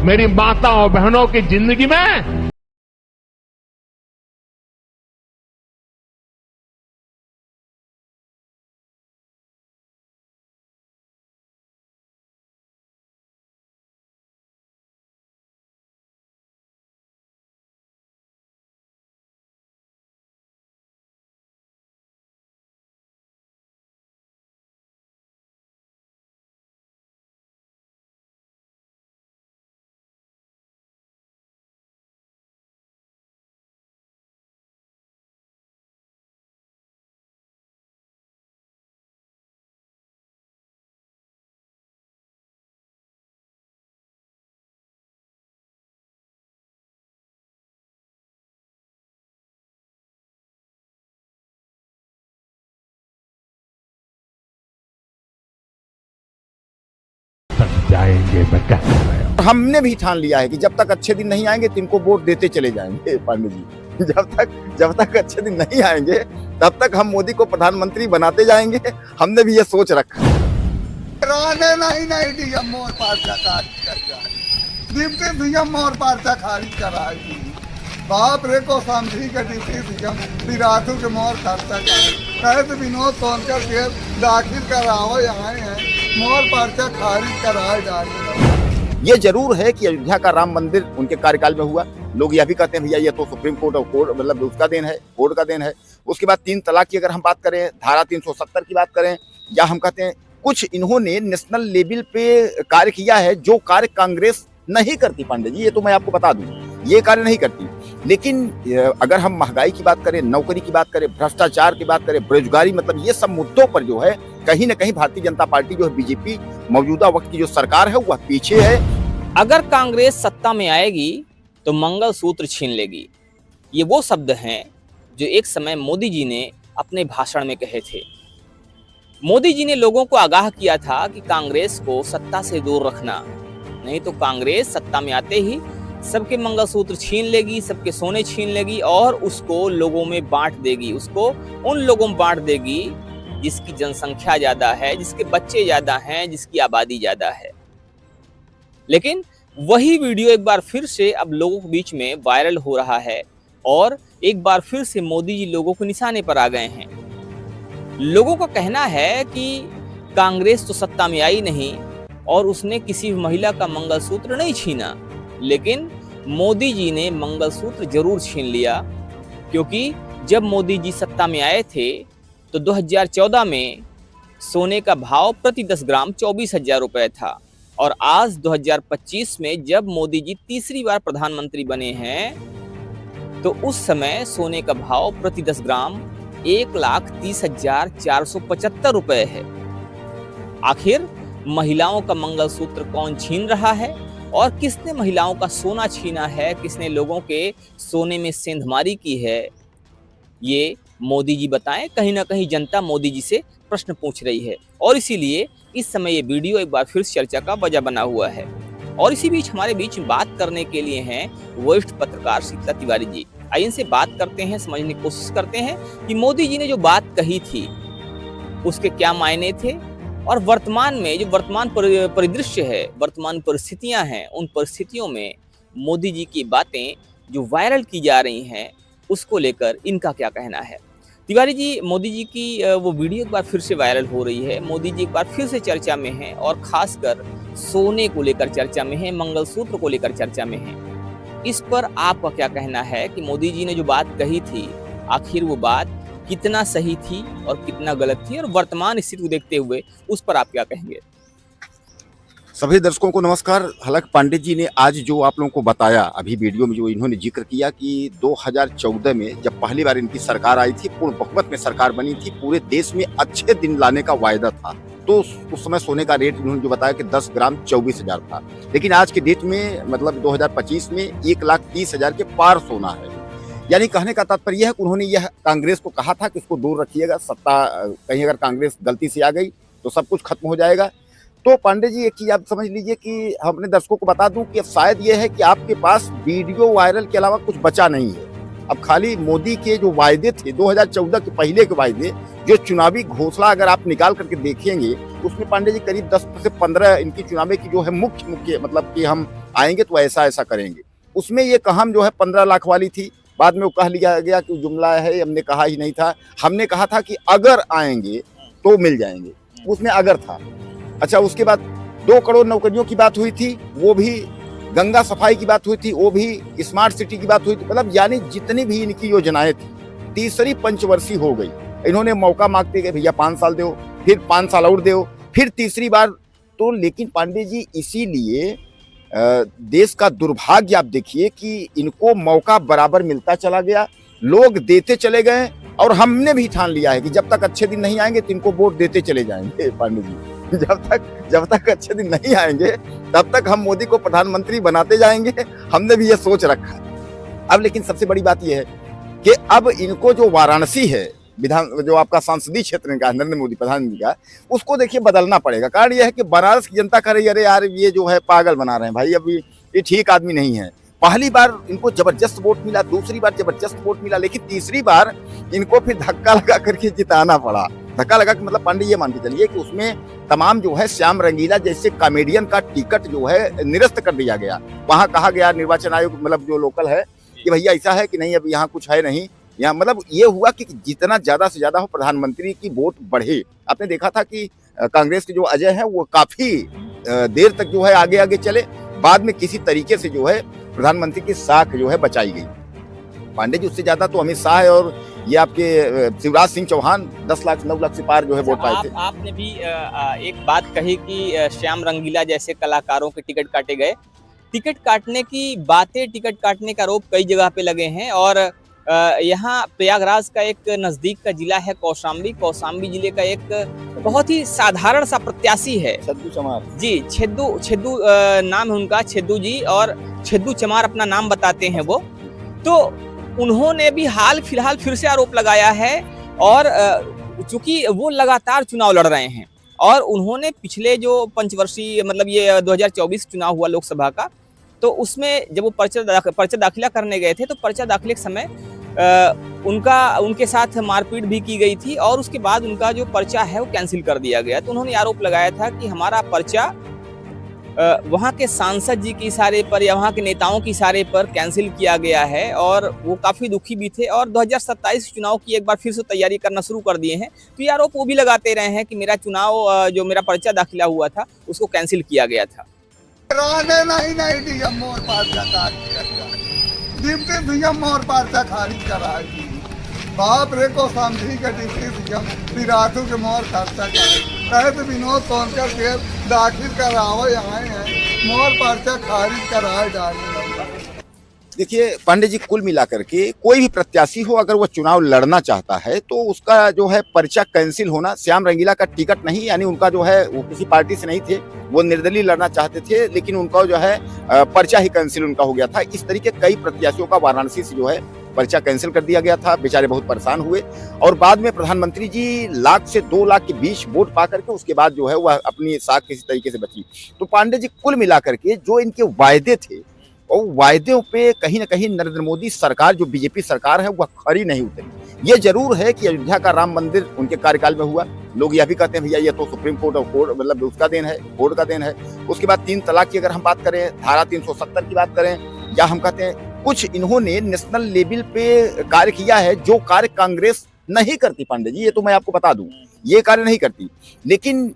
मेरी माताओं बहनों की जिंदगी में तक जाएंगे मैं कह रहा हूं। हमने भी ठान लिया है कि जब तक अच्छे दिन नहीं आएंगे तिनको वोट देते चले जाएंगे पांडे जी। जब तक अच्छे दिन नहीं आएंगे तब तक हम मोदी को प्रधानमंत्री बनाते जाएंगे। हमने भी ये सोच रखा। नहीं डीएम मोर पार्चा खारिज कर जाए, डिप्टी डीएम मोर पार्चा खारिज कराएगी। बाप रे को समझी के डिप्टी डीएम तिराथू के मोर खर्चा कहे तो विनोद सोनकर के दाखिल कराओ आए हैं, मोर पार्चा खारिज कराए जाएंगे। ये जरूर है कि अयोध्या का राम मंदिर उनके कार्यकाल में हुआ। लोग यह भी कहते हैं भैया ये तो सुप्रीम कोर्ट और कोर्ट मतलब उसका देन है, कोर्ट का देन है। उसके बाद 3 तलाक की अगर हम बात करें, धारा 370 की बात करें, या हम कहते हैं कुछ इन्होंने नेशनल लेवल पे कार्य किया है जो कार्य कांग्रेस नहीं करती पांडे जी, ये तो मैं आपको बता दूं, ये कार्य नहीं करती। लेकिन अगर हम महंगाई की बात करें, नौकरी की बात करें, भ्रष्टाचार की बात करें, बेरोजगारी, मतलब ये सब मुद्दों पर जो है कहीं ना कहीं भारतीय जनता पार्टी जो है, बीजेपी मौजूदा वक्त की जो सरकार है वह पीछे है। अगर कांग्रेस सत्ता में आएगी तो मंगलसूत्र छीन लेगी, ये वो शब्द हैं जो एक समय मोदी जी ने अपने भाषण में कहे थे। मोदी जी ने लोगों को आगाह किया था कि कांग्रेस को सत्ता से दूर रखना, नहीं तो कांग्रेस सत्ता में आते ही सबके मंगलसूत्र छीन लेगी, सबके सोने छीन लेगी और उसको लोगों में बांट देगी। उसको उन लोगों में बांट देगी जिसकी जनसंख्या ज्यादा है, जिसके बच्चे ज्यादा हैं, जिसकी आबादी ज्यादा है। लेकिन वही वीडियो एक बार फिर से अब लोगों के बीच में वायरल हो रहा है और एक बार फिर से मोदी जी लोगों को निशाने पर आ गए हैं। लोगों का कहना है कि कांग्रेस तो सत्ता में आई नहीं और उसने किसी महिला का मंगलसूत्र नहीं छीना, लेकिन मोदी जी ने मंगलसूत्र जरूर छीन लिया। क्योंकि जब मोदी जी सत्ता में आए थे तो 2014 में सोने का भाव प्रति 10 ग्राम 24,000 रुपए था और आज 2025 में जब मोदी जी तीसरी बार प्रधानमंत्री बने हैं तो उस समय सोने का भाव प्रति 10 ग्राम 1,30,475 रुपए है। आखिर महिलाओं का मंगलसूत्र कौन छीन रहा है और किसने महिलाओं का सोना छीना है, किसने लोगों के सोने में सेंधमारी की है, ये मोदी जी बताएं। कहीं ना कहीं जनता मोदी जी से प्रश्न पूछ रही है और इसीलिए इस समय ये वीडियो एक बार फिर चर्चा का वजह बना हुआ है। और इसी बीच हमारे बीच बात करने के लिए हैं वरिष्ठ पत्रकार शीतला तिवारी जी। आइए इनसे बात करते हैं, समझने की कोशिश करते हैं कि मोदी जी ने जो बात कही थी उसके क्या मायने थे और वर्तमान में जो वर्तमान परिदृश्य है, वर्तमान परिस्थितियां हैं, उन परिस्थितियों में मोदी जी की बातें जो वायरल की जा रही हैं उसको लेकर इनका क्या कहना है। तिवारी जी, मोदी जी की वो वीडियो एक बार फिर से वायरल हो रही है, मोदी जी एक बार फिर से चर्चा में हैं और खासकर सोने को लेकर चर्चा में है, मंगलसूत्र को लेकर चर्चा में है। इस पर आपका क्या कहना है कि मोदी जी ने जो बात कही थी आखिर वो बात कितना सही थी और कितना गलत थी, और वर्तमान स्थिति को देखते हुए उस पर आप क्या कहेंगे? सभी दर्शकों को नमस्कार। हालांकि पांडे जी ने आज जो आप लोगों को बताया अभी वीडियो में, जो इन्होंने जिक्र किया कि 2014 में जब पहली बार इनकी सरकार आई थी, पूर्ण बहुमत में सरकार बनी थी, पूरे देश में अच्छे दिन लाने का वायदा था, तो उस समय सोने का रेट इन्होंने जो बताया कि 10 ग्राम 24,000 था। लेकिन आज के डेट में मतलब 2025 में 1,30,000 के पार सोना है। यानी कहने का तात्पर्य यह है कि उन्होंने यह कांग्रेस को कहा था कि इसको दूर रखिएगा, सत्ता कहीं अगर कांग्रेस गलती से आ गई तो सब कुछ खत्म हो जाएगा। तो पांडे जी एक चीज आप समझ लीजिए कि हम अपने दर्शकों को बता दूं कि अब शायद ये है कि आपके पास वीडियो वायरल के अलावा कुछ बचा नहीं है। अब खाली मोदी के जो वायदे थे 2014 के पहले के वायदे, जो चुनावी घोषणा अगर आप निकाल करके देखेंगे उसमें पांडे जी करीब 10 से 15 इनकी चुनावी की जो है मुख्य मतलब कि हम आएंगे तो ऐसा ऐसा करेंगे। उसमें ये कहम जो है 15 लाख वाली थी, बाद में वो कह लिया गया कि जुमला है, हमने कहा ही नहीं था। हमने कहा था कि अगर आएंगे तो मिल जाएंगे, उसमें अगर था। अच्छा, उसके बाद 2 करोड़ नौकरियों की बात हुई थी, वो भी, गंगा सफाई की बात हुई थी, वो भी, स्मार्ट सिटी की बात हुई थी। मतलब यानी जितनी भी इनकी योजनाएं थी, तीसरी पंचवर्षीय हो गई। इन्होंने मौका मांगते गए, भैया 5 साल दो, फिर 5 साल और दो, फिर तीसरी बार। तो लेकिन पांडे जी, इसीलिए देश का दुर्भाग्य आप देखिए कि इनको मौका बराबर मिलता चला गया, लोग देते चले गए, और हमने भी ठान लिया है कि जब तक अच्छे दिन नहीं आएंगे तो इनको वोट देते चले जाएंगे। पांडे जी, जब तक अच्छे दिन नहीं आएंगे तब तक हम मोदी को प्रधानमंत्री बनाते जाएंगे। हमने भी ये सोच रखा है। अब लेकिन सबसे बड़ी बात यह है कि अब इनको जो वाराणसी है, विधान जो आपका संसदीय क्षेत्र का नरेंद्र मोदी प्रधानमंत्री का, उसको देखिए बदलना पड़ेगा। कारण यह है कि बनारस की जनता कह रही है, अरे यार ये जो है पागल बना रहे हैं भाई, अभी ये ठीक आदमी नहीं है। पहली बार इनको जबरदस्त वोट मिला, दूसरी बार जबरदस्त वोट मिला, लेकिन तीसरी बार इनको फिर धक्का लगा करके जिताना पड़ा। धक्का लगा कि मतलब पांडे ये मान के चलिए कि उसमें तमाम जो है श्याम रंगीला जैसे कॉमेडियन का टिकट जो है निरस्त कर दिया गया। वहां कहा गया निर्वाचन आयोग, मतलब जो लोकल है, कि भैया ऐसा है कि नहीं, अब यहाँ कुछ है नहीं। यहाँ मतलब ये हुआ कि जितना ज्यादा से ज्यादा हो प्रधानमंत्री की वोट बढ़े। आपने देखा था कि कांग्रेस के जो अजय है वो काफी देर तक जो है आगे आगे चले, बाद में किसी तरीके से जो है प्रधानमंत्री की साख जो है बचाई गई। पांडे जी, उससे ज्यादा तो अमित शाह और ये आपके शिवराज सिंह चौहान 10 लाख 9 लाख से पार जो है वोट पाए थे। आपने भी एक बात कही कि श्याम रंगीला जैसे कलाकारों के टिकट काटे गए। टिकट काटने की बातें, टिकट काटने का आरोप कई जगह पे लगे हैं, और यहाँ प्रयागराज का एक नजदीक का जिला है कौशाम्बी। कौशाम्बी जिले का एक बहुत ही साधारण सा प्रत्याशी है छेदू चमार जी, छेदू नाम है उनका, छेदू जी, और छेदू चमार अपना नाम बताते हैं वो। तो उन्होंने भी हाल फिलहाल फिर से आरोप लगाया है, और चूंकि वो लगातार चुनाव लड़ रहे हैं, और उन्होंने पिछले जो पंचवर्षीय, मतलब ये 2024 चुनाव हुआ लोकसभा का, तो उसमें जब वो पर्चा दाखिला करने गए थे, तो पर्चा दाखिले के समय उनके साथ मारपीट भी की गई थी, और उसके बाद उनका जो पर्चा है वो कैंसिल कर दिया गया। तो उन्होंने आरोप लगाया था कि हमारा पर्चा वहाँ के सांसद जी के इशारे पर या वहाँ के नेताओं के इशारे पर कैंसिल किया गया है, और वो काफ़ी दुखी भी थे, और 2027 चुनाव की एक बार फिर से तैयारी करना शुरू कर दिए हैं। तो ये आरोप वो भी लगाते रहे हैं कि मेरा चुनाव, जो मेरा पर्चा दाखिला हुआ था, उसको कैंसिल किया गया था। नहीं डीएम और पर्चा डिप्टी सीएम और पर्चा खारिज कराएगी। बाप रे को समझी के डिप्टी सीएम पिरातू के मोर खर्चा करे, तो विनोद सोनकर के दाखिल कराओ, आए हैं मोर पर्चा खारिज कराए डाले। देखिए पांडे जी, कुल मिलाकर के कोई भी प्रत्याशी हो, अगर वो चुनाव लड़ना चाहता है तो उसका जो है पर्चा कैंसिल होना। श्याम रंगीला का टिकट नहीं, यानी उनका जो है वो किसी पार्टी से नहीं थे, वो निर्दलीय लड़ना चाहते थे, लेकिन उनका जो है पर्चा ही कैंसिल उनका हो गया था। इस तरीके कई प्रत्याशियों का वाराणसी से जो है पर्चा कैंसिल कर दिया गया था। बेचारे बहुत परेशान हुए, और बाद में प्रधानमंत्री जी 1 लाख से 2 लाख के बीच वोट पा करके उसके बाद जो है वह अपनी साख किसी तरीके से बची। तो पांडे जी, कुल मिलाकर के जो इनके वायदे थे, और वायदों पे कहीं ना कहीं नरेंद्र मोदी सरकार, जो बीजेपी सरकार है, वह खरी नहीं उतरी। ये जरूर है कि अयोध्या का राम मंदिर उनके कार्यकाल में हुआ। लोग यह भी कहते हैं भैया ये तो सुप्रीम कोर्ट और कोर्ट, मतलब उसका देन है, कोर्ट का देन है। उसके बाद 3 तलाक की अगर हम बात करें, धारा 370 की बात करें, या हम कहते हैं कुछ इन्होंने नेशनल लेवल पे कार्य किया है, जो कार्य कांग्रेस नहीं करती। पांडे जी, ये तो मैं आपको बता दूं, ये कार्य नहीं करती। लेकिन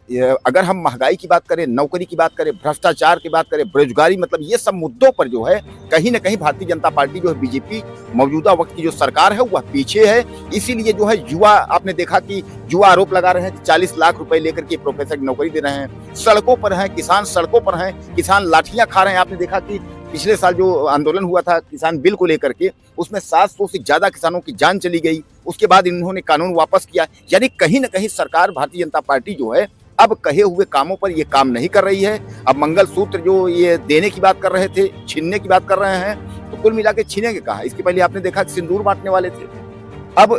अगर हम महंगाई की बात करें, नौकरी की बात करें, भ्रष्टाचार की बात करें, बेरोजगारी, मतलब ये सब मुद्दों पर जो है कहीं ना कहीं भारतीय जनता पार्टी जो है, बीजेपी मौजूदा वक्त की जो सरकार है वह पीछे है। इसीलिए जो है युवा, आपने देखा कि युवा आरोप लगा रहे हैं, 40 लाख रुपए लेकर के प्रोफेसर की नौकरी दे रहे हैं, सड़कों पर हैं किसान, सड़कों पर हैं किसान, लाठियां खा रहे हैं। आपने देखा कि पिछले साल जो आंदोलन हुआ था किसान बिल को लेकर के, उसमें 700 से ज्यादा किसानों की जान चली गई। उसके बाद इन्होंने कानून वापस किया। यानी कहीं ना कहीं सरकार, भारतीय जनता पार्टी जो है, अब कहे हुए कामों पर ये काम नहीं कर रही है। अब मंगलसूत्र जो ये देने की बात कर रहे थे, छीनने की बात कर रहे हैं, तो कुल मिला के छीनेंगे कहा। इसके पहले आपने देखा कि सिंदूर बांटने वाले थे, अब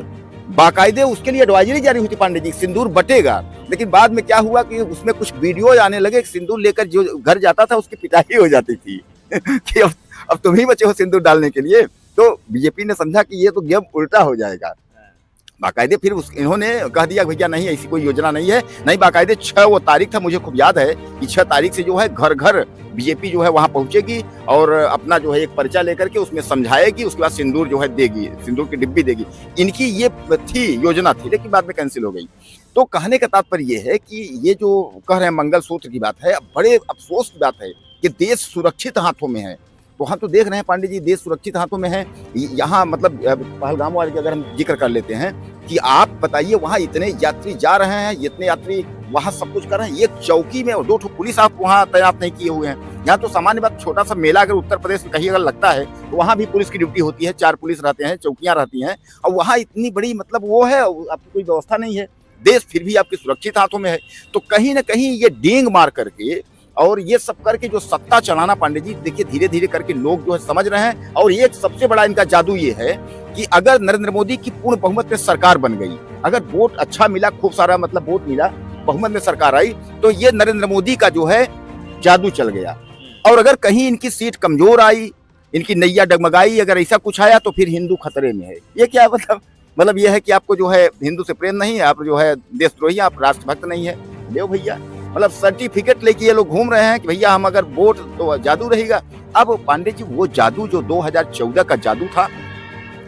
बाकायदे उसके लिए एडवाइजरी जारी हुई थी पांडे जी, सिंदूर बटेगा। लेकिन बाद में क्या हुआ कि उसमें कुछ वीडियो आने लगे, सिंदूर लेकर जो घर जाता था उसकी पिटाई हो जाती थी कि अब तुम ही बचे हो सिंदूर डालने के लिए। तो बीजेपी ने समझा कि ये तो गेम उल्टा हो जाएगा, बाकायदे फिर इन्होंने कह दिया भैया नहीं ऐसी कोई योजना नहीं है, नहीं बाकायदे 6 वो तारीख था, मुझे खूब याद है कि 6 तारीख से जो है घर घर बीजेपी जो है वहां पहुंचेगी और अपना जो है एक पर्चा लेकर के उसमें समझाएगी, उसके बाद सिंदूर जो है देगी, सिंदूर की डिब्बी देगी। इनकी ये थी योजना थी, लेकिन बाद में कैंसिल हो गई। तो कहने का तात्पर्य ये है कि ये जो कह रहे हैं मंगलसूत्र की बात है, बड़े अफसोस की बात है कि देश सुरक्षित हाथों में है। तो हम तो देख रहे हैं पांडे जी, देश सुरक्षित हाथों में है। यहाँ मतलब पहलगाम वाले की अगर हम जिक्र कर लेते हैं कि आप बताइए वहाँ इतने यात्री जा रहे हैं, इतने यात्री वहाँ सब कुछ कर रहे हैं, एक चौकी में और 2 पुलिस आप वहाँ तैनात नहीं किए हुए हैं। यहाँ तो सामान्य बात, छोटा सा मेला अगर उत्तर प्रदेश में कहीं अगर लगता है तो वहाँ भी पुलिस की ड्यूटी होती है, 4 पुलिस रहते हैं, चौकियाँ रहती हैं, और वहाँ इतनी बड़ी मतलब वो है, आपकी कोई व्यवस्था नहीं है। देश फिर भी आपके सुरक्षित हाथों में है। तो कहीं ना कहीं ये डींग मार करके और ये सब करके जो सत्ता चलाना पांडे जी, देखिए धीरे धीरे करके लोग जो है समझ रहे हैं। और एक सबसे बड़ा इनका जादू ये है कि अगर नरेंद्र मोदी की पूर्ण बहुमत में सरकार बन गई, अगर वोट अच्छा मिला, खूब सारा मतलब वोट मिला, बहुमत में सरकार आई, तो ये नरेंद्र मोदी का जो है जादू चल गया। और अगर कहीं इनकी सीट कमजोर आई, इनकी नैया डगमगाई, अगर ऐसा कुछ आया तो फिर हिंदू खतरे में है। ये क्या मतलब ये है कि आपको जो है हिंदू से प्रेम नहीं है, आप जो है देशद्रोही, आप राष्ट्रभक्त नहीं है। ले भैया, मतलब सर्टिफिकेट लेके ये लोग घूम रहे हैं कि भैया हम अगर वोट तो जादू रहेगा। अब पांडे जी वो जादू जो 2014 का जादू था,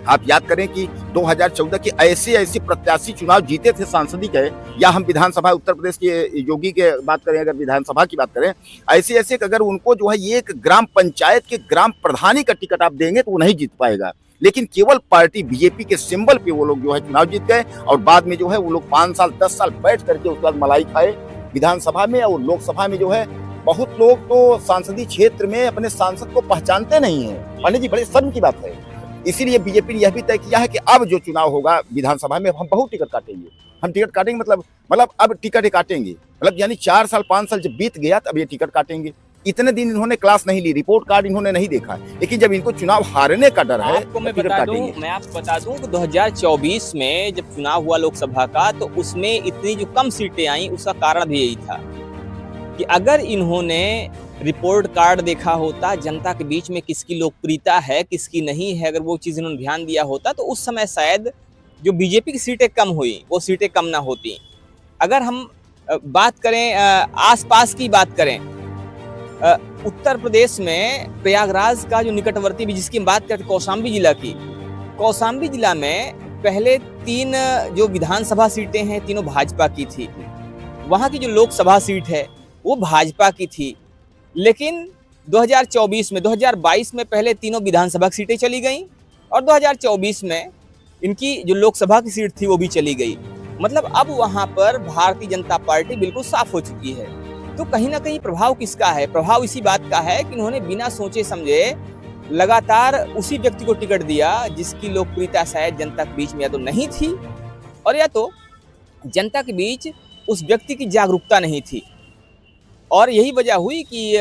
आप याद करें कि 2014 के ऐसे प्रत्याशी चुनाव जीते थे सांसदी के, या हम विधानसभा उत्तर प्रदेश के योगी के बात करें, अगर विधानसभा की बात करें, ऐसे अगर उनको जो है एक ग्राम पंचायत के ग्राम प्रधानी का टिकट आप देंगे तो वो नहीं जीत पाएगा। लेकिन केवल पार्टी बीजेपी के सिंबल पे वो लोग जो है चुनाव जीत गए, और बाद में जो है वो लोग 5 साल 10 साल बैठ करके उसके बाद मलाई खाए विधानसभा में और लोकसभा में। जो है बहुत लोग तो सांसदीय क्षेत्र में अपने सांसद को पहचानते नहीं है पांडे जी, बड़े शर्म की बात है। इसीलिए बीजेपी ने यह भी तय किया है कि अब जो चुनाव होगा विधानसभा में हम बहुत टिकट काटेंगे, हम टिकट काटेंगे, मतलब अब टिकट ही काटेंगे, मतलब यानी 4 साल 5 साल जब बीत गया तब ये टिकट काटेंगे। इतने दिन इन्होंने क्लास नहीं ली, रिपोर्ट कार्ड इन्होंने नहीं देखा, लेकिन जब इनको चुनाव हारने का डर है आपको मैं आपको बता दूं कि 2024 में जब चुनाव हुआ लोकसभा का, तो उसमें इतनी जो कम सीटें आई, उसका कारण भी यही था कि अगर इन्होंने रिपोर्ट कार्ड देखा होता, जनता के बीच में किसकी लोकप्रियता है किसकी नहीं है, अगर वो चीज़ इन्होंने ध्यान दिया होता, तो उस समय शायद जो बीजेपी की सीटें कम हुई वो सीटें कम ना होती। अगर हम बात करें आसपास की बात करें, उत्तर प्रदेश में प्रयागराज का जो निकटवर्ती भी जिसकी बात करते कौशाम्बी जिला की, कौशाम्बी जिला में पहले 3 जो विधानसभा सीटें हैं तीनों भाजपा की थी। वहाँ की जो लोकसभा सीट है वो भाजपा की थी, लेकिन 2022 में पहले तीनों विधानसभा सीटें चली गईं और 2024 में इनकी जो लोकसभा की सीट थी वो भी चली गई। मतलब अब वहाँ पर भारतीय जनता पार्टी बिल्कुल साफ हो चुकी है। तो कहीं ना कहीं प्रभाव किसका है? प्रभाव इसी बात का है कि इन्होंने बिना सोचे समझे लगातार उसी व्यक्ति को टिकट दिया जिसकी लोकप्रियता शायद जनता के बीच में या तो नहीं थी, और या तो जनता के बीच उस व्यक्ति की जागरूकता नहीं थी। और यही वजह हुई कि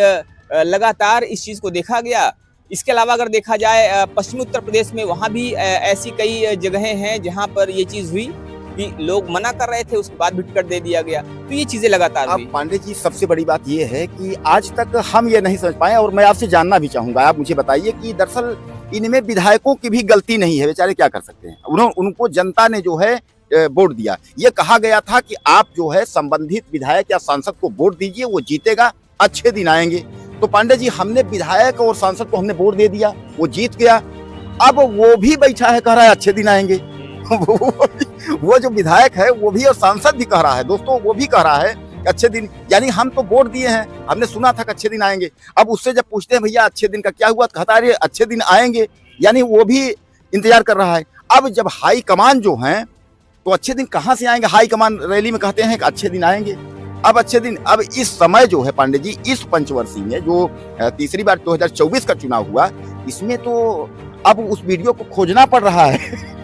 लगातार इस चीज़ को देखा गया। इसके अलावा अगर देखा जाए पश्चिमी उत्तर प्रदेश में, वहाँ भी ऐसी कई जगहें हैं जहाँ पर ये चीज़ हुई कि लोग मना कर रहे थे, उसके बाद भी टिकट दे दिया गया। तो ये चीजें लगातार हुई। पांडे जी, सबसे बड़ी बात ये है कि आज तक हम ये नहीं समझ पाए, और मैं आपसे जानना भी चाहूंगा, आप मुझे बताइए कि दरअसल इनमें विधायकों की भी गलती नहीं है, बेचारे क्या कर सकते हैं। उनको जनता ने जो है वोट दिया। ये कहा गया था कि आप जो है संबंधित विधायक या सांसद को वोट दीजिए, वो जीतेगा, अच्छे दिन आएंगे। तो पांडे जी, हमने विधायक और सांसद को हमने वोट दे दिया, वो जीत गया, अब वो भी बैठा है कह रहा है अच्छे दिन आएंगे। वो जो विधायक है वो भी और सांसद भी कह रहा है, दोस्तों वो भी कह रहा है कि अच्छे दिन, यानी हम तो वोट दिए हैं, हमने सुना था कि अच्छे दिन आएंगे। अब उससे जब पूछते हैं भैया अच्छे दिन का क्या हुआ, कहता है अच्छे दिन आएंगे, यानी वो भी इंतजार कर रहा है। अब जब हाई कमान जो हैं तो अच्छे दिन कहाँ से आएंगे? हाई कमान रैली में कहते हैं कि अच्छे दिन आएंगे। अब अच्छे दिन, अब इस समय जो है पांडे जी, इस पंचवर्षीय में जो तीसरी बार 2024 का चुनाव हुआ, इसमें तो अब उस वीडियो को खोजना पड़ रहा है।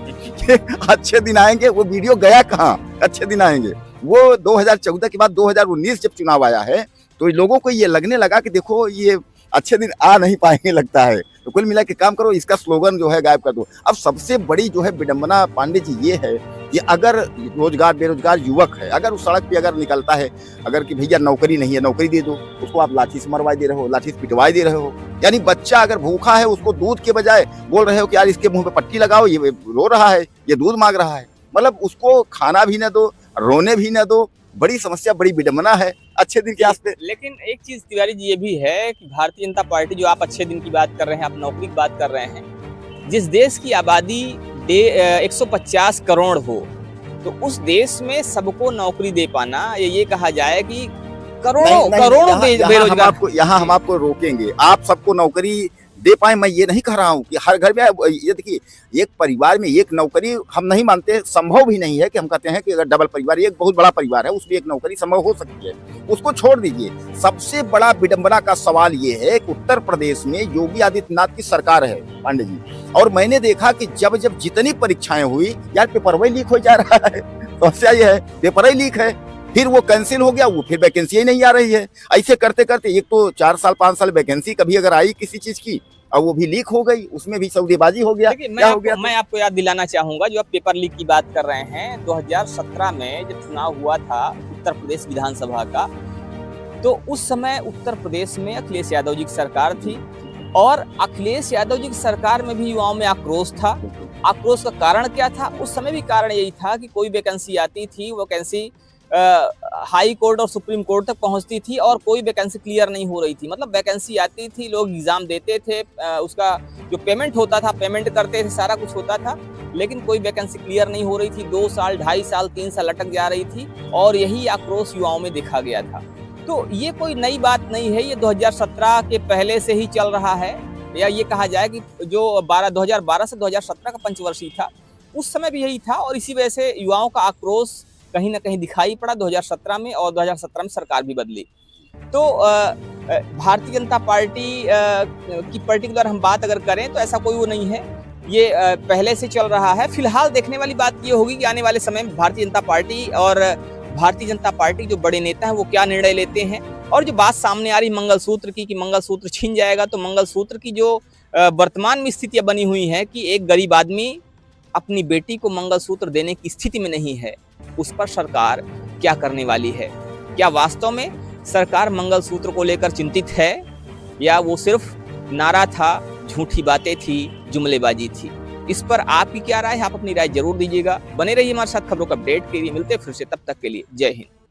अच्छे दिन आएंगे, वो वीडियो गया कहाँ? अच्छे दिन आएंगे वो 2014 के बाद 2019 जब चुनाव आया है तो लोगों को ये लगने लगा कि देखो ये अच्छे दिन आ नहीं पाएंगे लगता है। तो कुल मिला के काम करो, इसका स्लोगन जो है गायब कर दो। अब सबसे बड़ी जो है विडंबना पांडे जी ये है कि अगर रोजगार बेरोजगार युवक है, अगर उस सड़क पे अगर निकलता है, अगर कि भैया नौकरी नहीं है, नौकरी दे दो, उसको आप लाठी से मरवाई दे रहे हो, लाठी से पिटवाई दे रहे हो। यानी बच्चा अगर भूखा है उसको दूध के बजाय बोल रहे हो कि यार इसके मुंह पे पट्टी लगाओ, ये रो रहा है, ये दूध मांग रहा है। मतलब उसको खाना भी ना दो, रोने भी ना दो, बड़ी समस्या, बड़ी विडंबना है अच्छे दिन के आस पे। लेकिन एक चीज तिवारी जी ये भी है कि भारतीय जनता पार्टी, जो आप अच्छे दिन की बात कर रहे हैं, आप नौकरी की बात कर रहे हैं, जिस देश की आबादी 150 करोड़ हो, तो उस देश में सबको नौकरी दे पाना, ये कहा जाए कि करोड़ों करोड़ों बेरोजगार। यहाँ हम आपको रोकेंगे, आप सबको नौकरी दे पाए, मैं ये नहीं कह रहा हूँ कि हर घर में। ये देखिए, एक परिवार में एक नौकरी हम नहीं मानते, संभव भी नहीं है कि हम कहते हैं कि अगर डबल परिवार, एक बहुत बड़ा परिवार है, उसमें एक नौकरी संभव हो सकती है, उसको छोड़ दीजिए। सबसे बड़ा विडंबना का सवाल ये है कि उत्तर प्रदेश में योगी आदित्यनाथ की सरकार है पांडे जी, और मैंने देखा कि जब जब जितनी परीक्षाएं हुई, यार पेपर वही लीक हो जा रहा है। समस्या ये है, पेपर ही लीक है, फिर वो कैंसिल हो गया, वो फिर वैकेंसी ही नहीं आ रही है। ऐसे करते करते एक तो 4 साल 5 साल वैकेंसी कभी अगर आई किसी चीज की, और वो भी लीक हो गई, उसमें भी सौदेबाजी हो गया। मैं आपको याद दिलाना चाहूंगा, जो आप पेपर लीक की बात कर रहे हैं, 2017 में जब चुनाव हुआ था उत्तर प्रदेश विधानसभा का, तो उस समय उत्तर प्रदेश में अखिलेश यादव जी की सरकार थी, और अखिलेश यादव जी की सरकार में भी युवाओं में आक्रोश था। आक्रोश का कारण क्या था? उस समय भी कारण यही था कि कोई वैकेंसी आती थी, वो वैकेंसी हाई कोर्ट और सुप्रीम कोर्ट तक पहुंचती थी, और कोई वैकेंसी क्लियर नहीं हो रही थी। मतलब वैकेंसी आती थी, लोग एग्जाम देते थे, उसका जो पेमेंट होता था, पेमेंट करते थे, सारा कुछ होता था, लेकिन कोई वैकेंसी क्लियर नहीं हो रही थी। 2 साल, 2.5 साल, 3 साल लटक जा रही थी, और यही आक्रोश युवाओं में देखा गया था। तो ये कोई नई बात नहीं है, ये 2017 के पहले से ही चल रहा है, या ये कहा जाए कि जो 2012 से 2017 का पंचवर्षीय था, उस समय भी यही था, और इसी वजह से युवाओं का आक्रोश कहीं ना कहीं दिखाई पड़ा 2017 में, और 2017 में सरकार भी बदली। तो भारतीय जनता पार्टी की पर्टिकुलर हम बात अगर करें तो ऐसा कोई वो नहीं है, ये पहले से चल रहा है। फिलहाल देखने वाली बात ये होगी कि आने वाले समय में भारतीय जनता पार्टी और भारतीय जनता पार्टी जो बड़े नेता हैं वो क्या निर्णय लेते हैं। और जो बात सामने आ रही मंगलसूत्र की, कि मंगलसूत्र छीन जाएगा, तो मंगलसूत्र की जो वर्तमान में स्थितियां बनी हुई हैं कि एक गरीब आदमी अपनी बेटी को मंगलसूत्र देने की स्थिति में नहीं है, उस पर सरकार क्या करने वाली है? क्या वास्तव में सरकार मंगलसूत्र को लेकर चिंतित है, या वो सिर्फ नारा था, झूठी बातें थी, जुमलेबाजी थी? इस पर आपकी क्या राय है? आप अपनी राय जरूर दीजिएगा। बने रहिए हमारे साथ खबरों का अपडेट के लिए। मिलते हैं फिर से, तब तक के लिए जय हिंद।